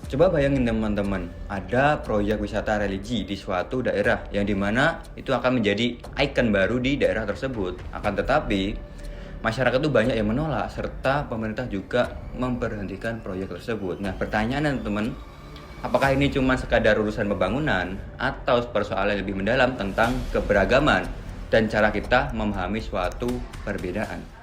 Coba bayangin teman-teman, ada proyek wisata religi di suatu daerah yang dimana itu akan menjadi ikon baru di daerah tersebut. Akan tetapi, masyarakat itu banyak yang menolak serta pemerintah juga memberhentikan proyek tersebut. Nah, pertanyaan teman-teman, apakah ini cuma sekadar urusan pembangunan atau persoalan lebih mendalam tentang keberagaman dan cara kita memahami suatu perbedaan?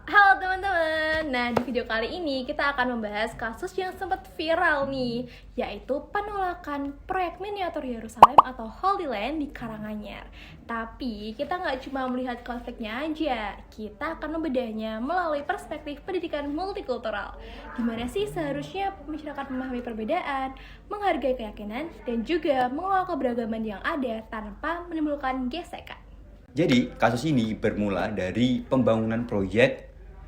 Halo teman-teman, nah di video kali ini kita akan membahas kasus yang sempat viral nih, yaitu penolakan proyek miniatur Yerusalem atau Holy Land di Karanganyar. Tapi kita nggak cuma melihat konfliknya aja, kita akan membedahnya melalui perspektif pendidikan multikultural. Gimana sih seharusnya masyarakat memahami perbedaan, menghargai keyakinan, dan juga mengelola keberagaman yang ada tanpa menimbulkan gesekan. Jadi, kasus ini bermula dari pembangunan proyek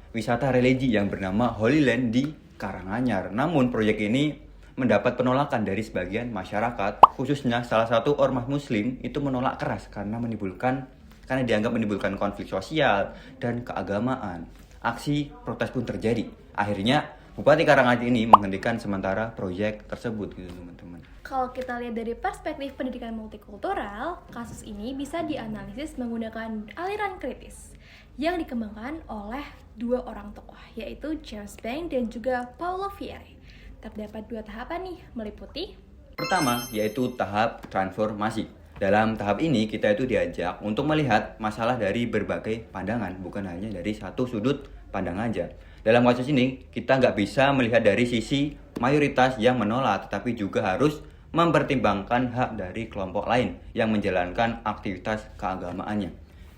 wisata religi yang bernama Holy Land di Karanganyar. Namun, proyek ini mendapat penolakan dari sebagian masyarakat, khususnya salah satu ormas muslim itu menolak keras karena dianggap menimbulkan konflik sosial dan keagamaan. Aksi protes pun terjadi. Akhirnya, Bupati Karanganyar ini menghentikan sementara proyek tersebut gitu, teman-teman. Kalau kita lihat dari perspektif pendidikan multikultural, kasus ini bisa dianalisis menggunakan aliran kritis yang dikembangkan oleh dua orang tokoh, yaitu James Bank dan juga Paulo Freire. Terdapat dua tahapan nih, meliputi Pertama, yaitu tahap transformasi. Dalam tahap ini, kita itu diajak untuk melihat masalah dari berbagai pandangan, bukan hanya dari satu sudut pandang aja. Dalam kasus ini, kita nggak bisa melihat dari sisi mayoritas yang menolak, tetapi juga harus mempertimbangkan hak dari kelompok lain yang menjalankan aktivitas keagamaannya.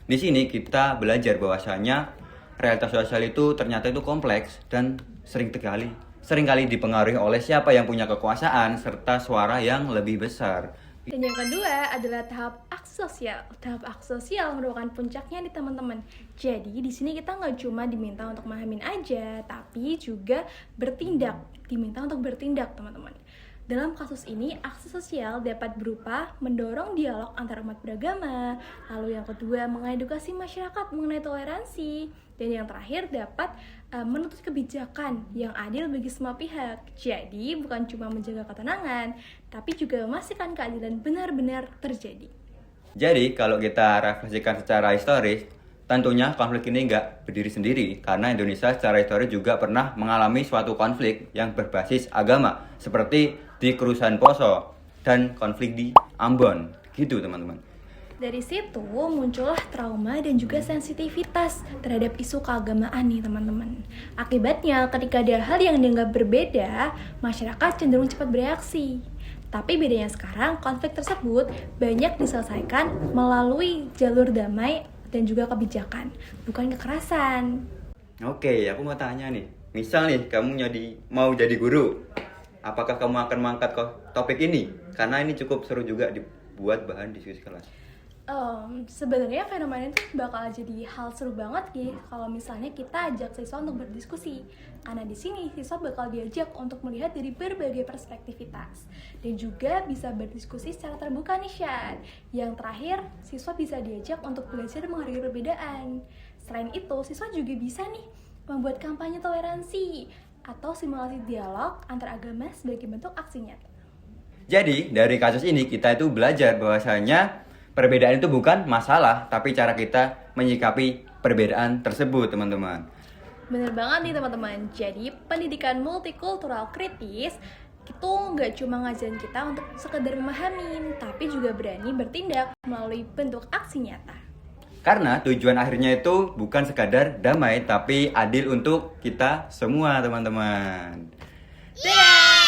Di sini kita belajar bahwasanya realitas sosial itu ternyata itu kompleks dan seringkali dipengaruhi oleh siapa yang punya kekuasaan serta suara yang lebih besar. dan yang kedua adalah tahap aksi sosial. Tahap aksi sosial merupakan puncaknya nih teman-teman. Jadi di sini kita nggak cuma diminta untuk memahamin aja, tapi juga diminta untuk bertindak teman-teman. Dalam kasus ini, aksi sosial dapat berupa mendorong dialog antar umat beragama, lalu yang kedua mengedukasi masyarakat mengenai toleransi, dan yang terakhir dapat menuntut kebijakan yang adil bagi semua pihak. Jadi bukan cuma menjaga ketenangan, tapi juga memastikan keadilan benar-benar terjadi. Jadi kalau kita refleksikan secara historis, tentunya konflik ini nggak berdiri sendiri karena Indonesia secara historis juga pernah mengalami suatu konflik yang berbasis agama seperti di Kerusuhan Poso dan konflik di Ambon, gitu teman-teman. Dari situ muncullah trauma dan juga sensitivitas terhadap isu keagamaan nih teman-teman. Akibatnya ketika ada hal yang dianggap berbeda, masyarakat cenderung cepat bereaksi. Tapi bedanya sekarang, konflik tersebut banyak diselesaikan melalui jalur damai dan juga kebijakan, bukan kekerasan. Oke, aku mau tanya nih. Misal nih, kamu mau jadi guru. Apakah kamu akan mengangkat topik ini? Karena ini cukup seru juga dibuat bahan diskusi kelas. Sebenarnya fenomena itu bakal jadi hal seru banget nih kalau misalnya kita ajak siswa untuk berdiskusi. Karena di sini siswa bakal diajak untuk melihat dari berbagai perspektivitas dan juga bisa berdiskusi secara terbuka nih Syad. Yang terakhir, siswa bisa diajak untuk belajar menghargai perbedaan. Selain itu, siswa juga bisa nih membuat kampanye toleransi atau simulasi dialog antar agama sebagai bentuk aksi nyata. Jadi, dari kasus ini kita itu belajar bahwasanya perbedaan itu bukan masalah, tapi cara kita menyikapi perbedaan tersebut, teman-teman. Bener banget nih teman-teman. Jadi pendidikan multikultural kritis itu nggak cuma ngajarin kita untuk sekedar memahami, tapi juga berani bertindak melalui bentuk aksi nyata. Karena tujuan akhirnya itu bukan sekadar damai, tapi adil untuk kita semua, teman-teman. Dadah!